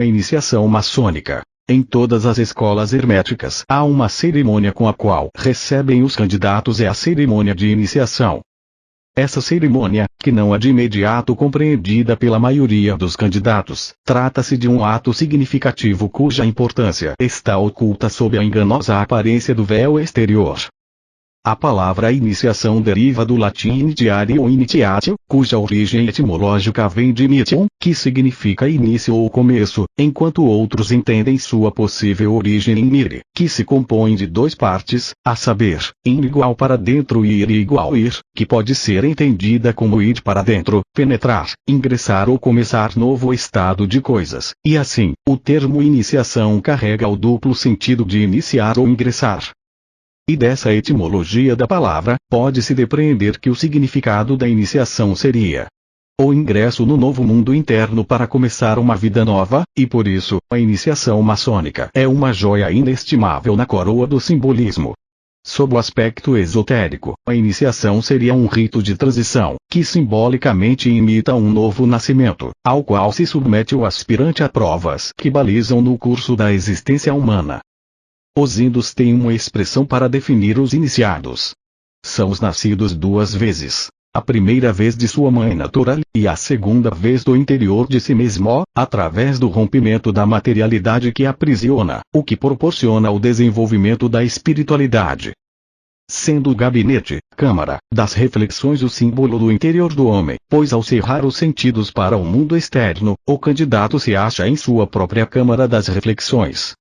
A iniciação maçônica. Em todas as escolas herméticas há uma cerimônia com a qual recebem os candidatos, é a cerimônia de iniciação. Essa cerimônia, que não é de imediato compreendida pela maioria dos candidatos, trata-se de um ato significativo cuja importância está oculta sob a enganosa aparência do véu exterior. A palavra iniciação deriva do latim initiare ou initiatio, cuja origem etimológica vem de initium, que significa início ou começo, enquanto outros entendem sua possível origem em mire, que se compõe de duas partes, a saber, in igual para dentro e ir igual ir, que pode ser entendida como ir para dentro, penetrar, ingressar ou começar novo estado de coisas, e assim, o termo iniciação carrega o duplo sentido de iniciar ou ingressar. E dessa etimologia da palavra, pode-se depreender que o significado da iniciação seria o ingresso no novo mundo interno para começar uma vida nova, e por isso, a iniciação maçônica é uma joia inestimável na coroa do simbolismo. Sob o aspecto esotérico, a iniciação seria um rito de transição, que simbolicamente imita um novo nascimento, ao qual se submete o aspirante a provas que balizam no curso da existência humana. Os índios têm uma expressão para definir os iniciados. São os nascidos duas vezes. A primeira vez de sua mãe natural, e a segunda vez do interior de si mesmo, através do rompimento da materialidade que aprisiona, o que proporciona o desenvolvimento da espiritualidade. Sendo o gabinete, câmara, das reflexões o símbolo do interior do homem, pois ao cerrar os sentidos para o mundo externo, o candidato se acha em sua própria câmara das reflexões.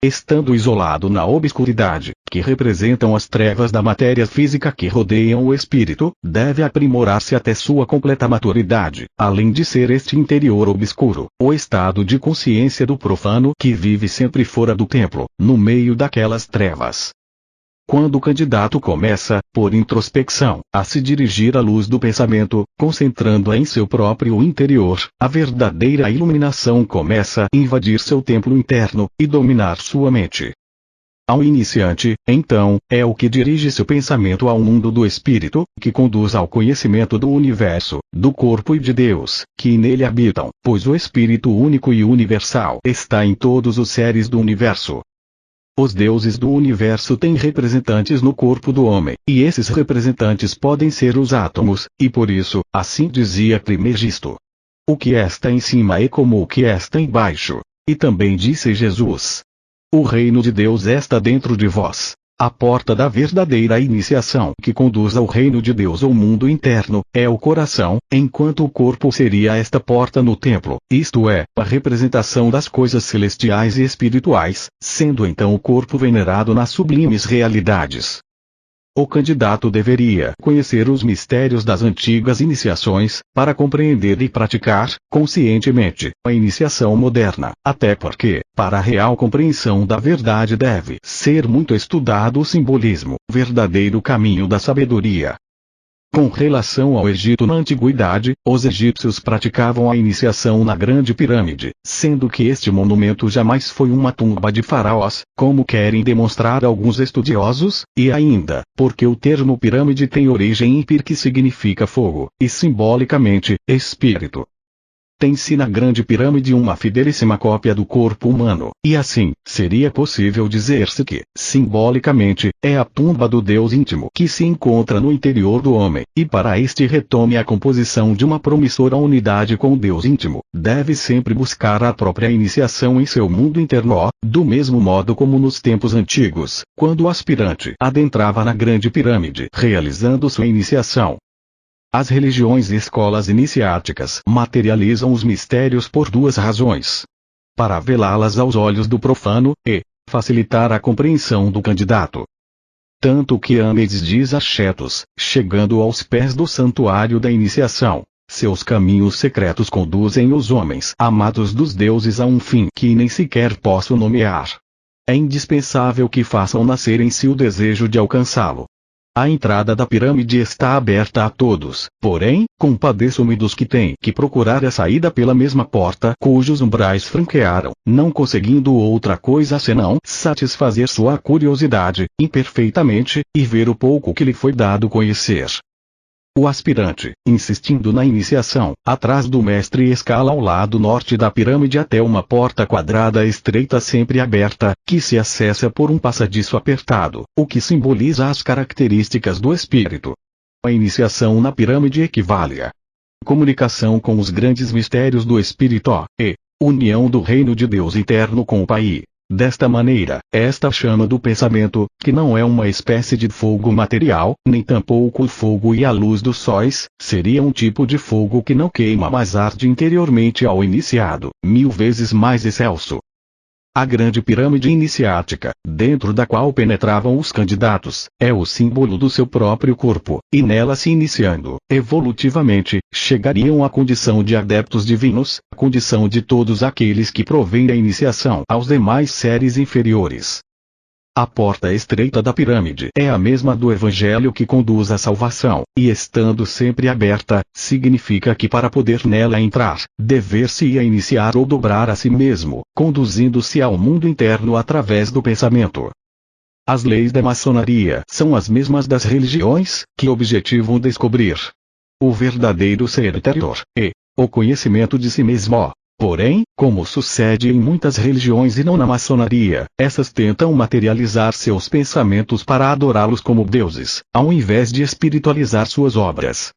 Estando isolado na obscuridade, que representam as trevas da matéria física que rodeiam o espírito, deve aprimorar-se até sua completa maturidade, além de ser este interior obscuro, o estado de consciência do profano que vive sempre fora do templo, no meio daquelas trevas. Quando o candidato começa, por introspecção, a se dirigir à luz do pensamento, concentrando-a em seu próprio interior, a verdadeira iluminação começa a invadir seu templo interno, e dominar sua mente. Ao iniciante, então, é o que dirige seu pensamento ao mundo do espírito, que conduz ao conhecimento do universo, do corpo e de Deus, que nele habitam, pois o Espírito único e universal está em todos os seres do universo. Os deuses do universo têm representantes no corpo do homem, e esses representantes podem ser os átomos, e por isso, assim dizia Trismegisto. O que está em cima é como o que está embaixo. E também disse Jesus. O reino de Deus está dentro de vós. A porta da verdadeira iniciação que conduz ao reino de Deus ou mundo interno, é o coração, enquanto o corpo seria esta porta no templo, isto é, a representação das coisas celestiais e espirituais, sendo então o corpo venerado nas sublimes realidades. O candidato deveria conhecer os mistérios das antigas iniciações, para compreender e praticar, conscientemente, a iniciação moderna, até porque, para a real compreensão da verdade deve ser muito estudado o simbolismo, verdadeiro caminho da sabedoria. Com relação ao Egito na antiguidade, os egípcios praticavam a iniciação na Grande Pirâmide, sendo que este monumento jamais foi uma tumba de faraós, como querem demonstrar alguns estudiosos, e ainda, porque o termo pirâmide tem origem em pir, que significa fogo, e simbolicamente, espírito. Tem-se na Grande Pirâmide uma fidelíssima cópia do corpo humano, e assim, seria possível dizer-se que, simbolicamente, é a tumba do Deus íntimo que se encontra no interior do homem, e para este retome a composição de uma promissora unidade com o Deus íntimo, deve sempre buscar a própria iniciação em seu mundo interno, do mesmo modo como nos tempos antigos, quando o aspirante adentrava na Grande Pirâmide, realizando sua iniciação. As religiões e escolas iniciáticas materializam os mistérios por duas razões. Para velá-las aos olhos do profano, e facilitar a compreensão do candidato. Tanto que Âmedes diz a Chetos, chegando aos pés do santuário da iniciação, seus caminhos secretos conduzem os homens amados dos deuses a um fim que nem sequer posso nomear. É indispensável que façam nascer em si o desejo de alcançá-lo. A entrada da pirâmide está aberta a todos, porém, compadeço-me dos que têm que procurar a saída pela mesma porta cujos umbrais franquearam, não conseguindo outra coisa senão satisfazer sua curiosidade, imperfeitamente, e ver o pouco que lhe foi dado conhecer. O aspirante, insistindo na iniciação, atrás do mestre escala ao lado norte da pirâmide até uma porta quadrada estreita sempre aberta, que se acessa por um passadiço apertado, o que simboliza as características do espírito. A iniciação na pirâmide equivale a comunicação com os grandes mistérios do espírito e união do reino de Deus interno com o Pai. Desta maneira, esta chama do pensamento, que não é uma espécie de fogo material, nem tampouco o fogo e a luz dos sóis, seria um tipo de fogo que não queima mas arde interiormente ao iniciado, 1000 vezes mais excelso. A grande pirâmide iniciática, dentro da qual penetravam os candidatos, é o símbolo do seu próprio corpo, e nela se iniciando, evolutivamente, chegariam à condição de adeptos divinos, a condição de todos aqueles que provêm da iniciação aos demais seres inferiores. A porta estreita da pirâmide é a mesma do Evangelho que conduz à salvação, e estando sempre aberta, significa que para poder nela entrar, dever-se-ia iniciar ou dobrar a si mesmo, conduzindo-se ao mundo interno através do pensamento. As leis da maçonaria são as mesmas das religiões, que objetivam descobrir o verdadeiro ser interior, e o conhecimento de si mesmo. Porém, como sucede em muitas religiões e não na maçonaria, essas tentam materializar seus pensamentos para adorá-los como deuses, ao invés de espiritualizar suas obras.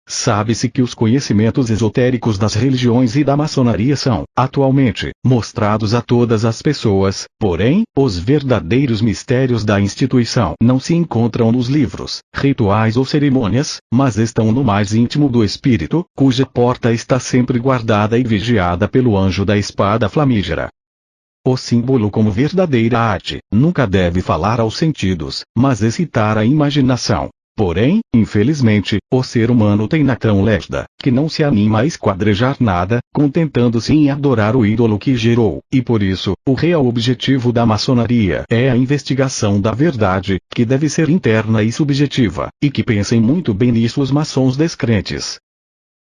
Sabe-se que os conhecimentos esotéricos das religiões e da maçonaria são, atualmente, mostrados a todas as pessoas, porém, os verdadeiros mistérios da instituição não se encontram nos livros, rituais ou cerimônias, mas estão no mais íntimo do espírito, cuja porta está sempre guardada e vigiada pelo anjo da espada flamígera. O símbolo como verdadeira arte, nunca deve falar aos sentidos, mas excitar a imaginação. Porém, infelizmente, o ser humano tem na tão lerda, que não se anima a esquadrejar nada, contentando-se em adorar o ídolo que gerou, e por isso, o real objetivo da maçonaria é a investigação da verdade, que deve ser interna e subjetiva, e que pensem muito bem nisso os maçons descrentes.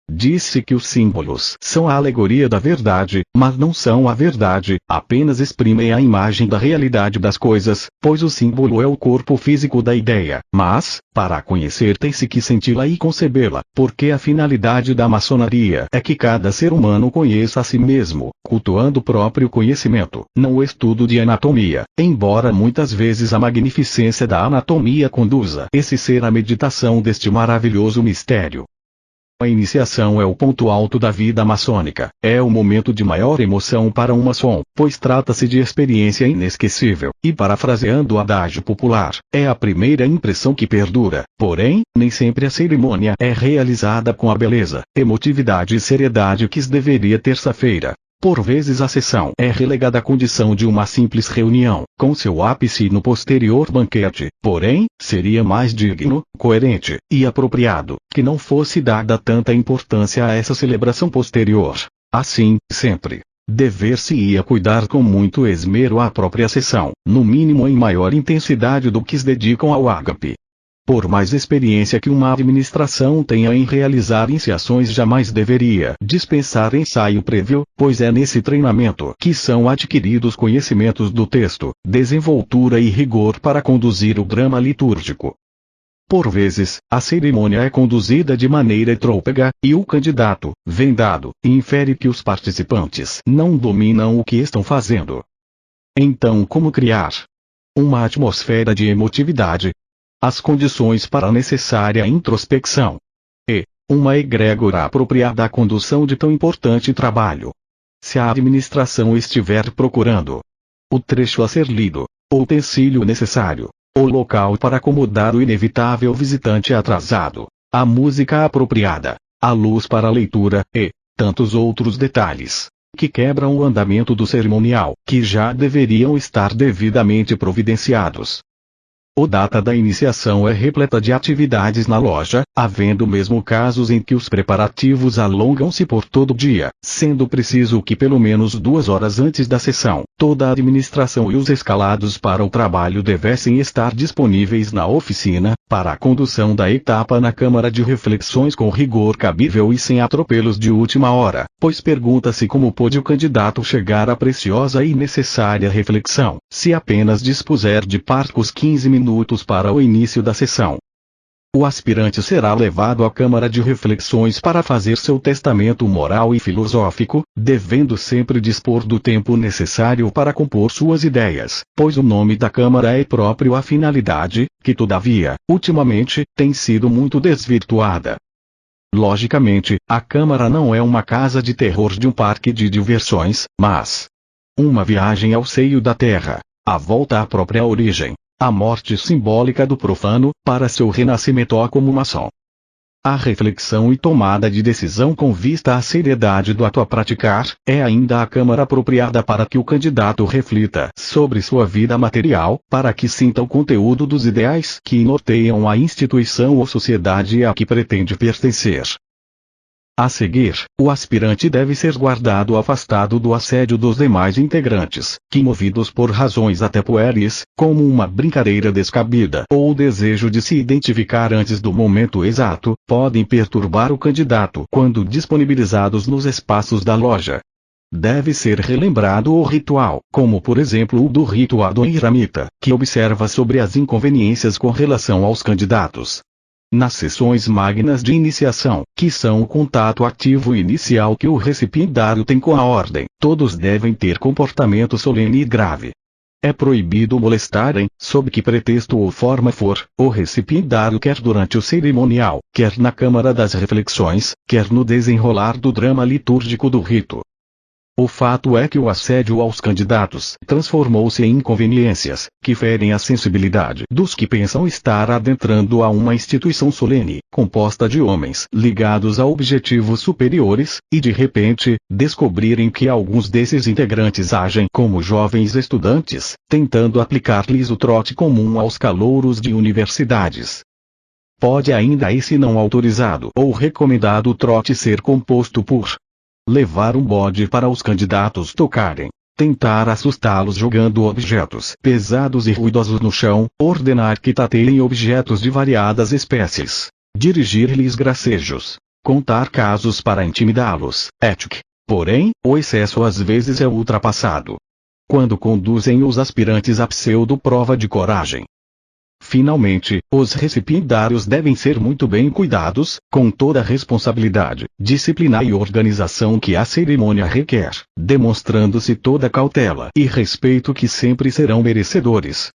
Diz-se que os símbolos são a alegoria da verdade, mas não são a verdade, apenas exprimem a imagem da realidade das coisas, pois o símbolo é o corpo físico da ideia, mas, para a conhecer tem-se que senti-la e concebê-la, porque a finalidade da maçonaria é que cada ser humano conheça a si mesmo, cultuando o próprio conhecimento, não o estudo de anatomia, embora muitas vezes a magnificência da anatomia conduza esse ser à meditação deste maravilhoso mistério. A iniciação é o ponto alto da vida maçônica, é o momento de maior emoção para um maçom, pois trata-se de experiência inesquecível, e parafraseando o adágio popular, é a primeira impressão que perdura, porém, nem sempre a cerimônia é realizada com a beleza, emotividade e seriedade que deveria terça-feira. Por vezes a sessão é relegada à condição de uma simples reunião, com seu ápice no posterior banquete, porém, seria mais digno, coerente, e apropriado, que não fosse dada tanta importância a essa celebração posterior. Assim, sempre, dever-se-ia cuidar com muito esmero à própria sessão, no mínimo em maior intensidade do que se dedicam ao ágape. Por mais experiência que uma administração tenha em realizar iniciações, jamais deveria dispensar ensaio prévio, pois é nesse treinamento que são adquiridos conhecimentos do texto, desenvoltura e rigor para conduzir o drama litúrgico. Por vezes, a cerimônia é conduzida de maneira trôpega, e o candidato, vendado, infere que os participantes não dominam o que estão fazendo. Então, como criar uma atmosfera de emotividade, as condições para a necessária introspecção e uma egrégora apropriada à condução de tão importante trabalho? Se a administração estiver procurando o trecho a ser lido, o utensílio necessário, o local para acomodar o inevitável visitante atrasado, a música apropriada, a luz para a leitura, e tantos outros detalhes que quebram o andamento do cerimonial, que já deveriam estar devidamente providenciados. A data da iniciação é repleta de atividades na loja, havendo mesmo casos em que os preparativos alongam-se por todo o dia, sendo preciso que pelo menos 2 horas antes da sessão, toda a administração e os escalados para o trabalho devessem estar disponíveis na oficina, para a condução da etapa na Câmara de Reflexões com rigor cabível e sem atropelos de última hora, pois pergunta-se como pôde o candidato chegar à preciosa e necessária reflexão, se apenas dispuser de parcos 15 minutos para o início da sessão. O aspirante será levado à Câmara de Reflexões para fazer seu testamento moral e filosófico, devendo sempre dispor do tempo necessário para compor suas ideias, pois o nome da Câmara é próprio à finalidade, que todavia, ultimamente, tem sido muito desvirtuada. Logicamente, a Câmara não é uma casa de terror de um parque de diversões, mas uma viagem ao seio da terra, a volta à própria origem, a morte simbólica do profano, para seu renascimento como maçom. A reflexão e tomada de decisão com vista à seriedade do ato a praticar, é ainda a Câmara apropriada para que o candidato reflita sobre sua vida material, para que sinta o conteúdo dos ideais que norteiam a instituição ou sociedade a que pretende pertencer. A seguir, o aspirante deve ser guardado afastado do assédio dos demais integrantes, que movidos por razões até pueris, como uma brincadeira descabida ou o desejo de se identificar antes do momento exato, podem perturbar o candidato quando disponibilizados nos espaços da loja. Deve ser relembrado o ritual, como por exemplo o do rito adoniramita, que observa sobre as inconveniências com relação aos candidatos. Nas sessões magnas de iniciação, que são o contato ativo inicial que o recipiendário tem com a ordem, todos devem ter comportamento solene e grave. É proibido molestarem, sob que pretexto ou forma for, o recipiendário quer durante o cerimonial, quer na Câmara das Reflexões, quer no desenrolar do drama litúrgico do rito. O fato é que o assédio aos candidatos transformou-se em inconveniências, que ferem a sensibilidade dos que pensam estar adentrando a uma instituição solene, composta de homens ligados a objetivos superiores, e de repente, descobrirem que alguns desses integrantes agem como jovens estudantes, tentando aplicar-lhes o trote comum aos calouros de universidades. Pode ainda esse não autorizado ou recomendado trote ser composto por levar um bode para os candidatos tocarem, tentar assustá-los jogando objetos pesados e ruidosos no chão, ordenar que tateiem objetos de variadas espécies, dirigir-lhes gracejos, contar casos para intimidá-los, etc. Porém, o excesso às vezes é ultrapassado quando conduzem os aspirantes à pseudo-prova de coragem. Finalmente, os recipiendários devem ser muito bem cuidados, com toda a responsabilidade, disciplina e organização que a cerimônia requer, demonstrando-se toda a cautela e respeito que sempre serão merecedores.